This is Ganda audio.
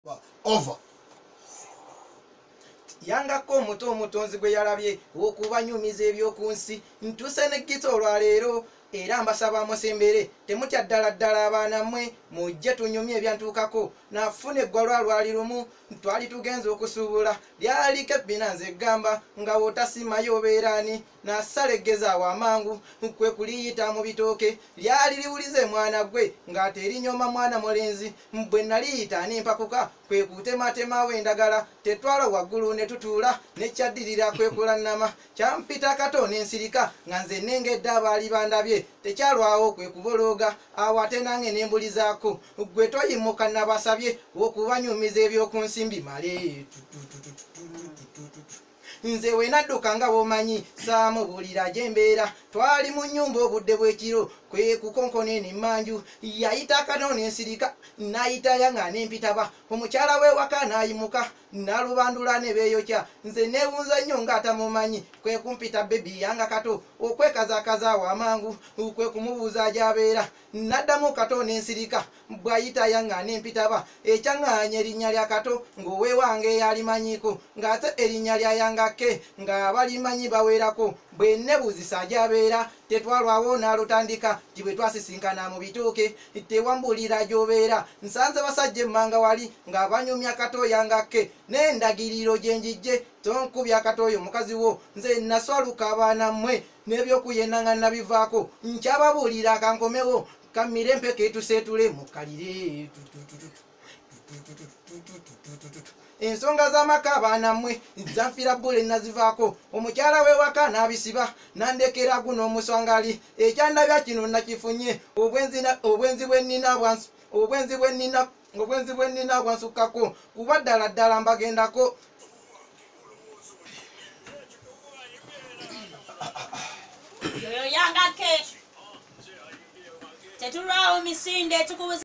over. Yangako omuto omutonzi gwe yalabye okubanyumiza ebyokunsi ntuse ne gito olwaleero era mbasaba musembere temutya ddala abaana mmwe mujje tunyumye ebyantuukako nafuna eggwalwa lwali lumu twali tugenza okusuubula lyaliko ebbinanze eggamba nga wotasimayo obeeraani nasala eggeza awo amangu kwe kuliyita mu bitooke lyali liwulize mwana gwe ng'ate erinyoma mwana mulenzi bwe naliyita nempakuka kwe kutematemawo endagala tetwala waggulu ne tutuula nekyaddirira kwekulanama kyampita kato n'ensirika nga nze nengedde abaali bandabye tekyalwawo kwe kubolooga awo ate nange nembulizaako gwe toyimuka nabasabye okubanyumiza ebyokunsi mbimale nze we nadduka nga bwomanyi saamubuulira gyembeera twali mu nnyumba obudde bw'ekiro kwe kukonkona enimmanju yayita akano n'ensirika nayitaya nga nempitaba omukyala w'ewaka n'ayimuka nalubandula ne beeyokya nze neewunza nnyo ng'atamumanyi kwe kumpita bebi yanga kato okwekazakaza awo amangu kwe kumubuuza gy'abeera naddamu kato n'ensirika bw'ayitaya nga nempitaba ekyaŋŋaanya erinnya lya kato ng'oweewange yalimanyiko ng'ate erinnya lya yangake ng'abalimanyi baweerako bwe nebuuzisa gy'abeera tetwalwawo n'alutandika ti bwe twasisinkana mu bitooke tewambulira gy'obeera nsanze basajja emmanga wali ng'abanyumya kato yangake n'endagiriro gye njijje tonkubya katooyo mukazi wo nze naswaluka abaana mmwe n'ebyokuyenda nga nabivaako nkyababuulira akankomewo kamire mpeke tuseetule mukalire ensonga z'amaka abaana mmwe zanfira bbule nazivaako omukyala w'ewaka n'abisiba nandekera guno omuswangali ekyandabya kino nakifunye obwenzi bwe nnina bwansukkako kuba ddala mbagendako yoyo yangake tetulwawo misinde tukubuza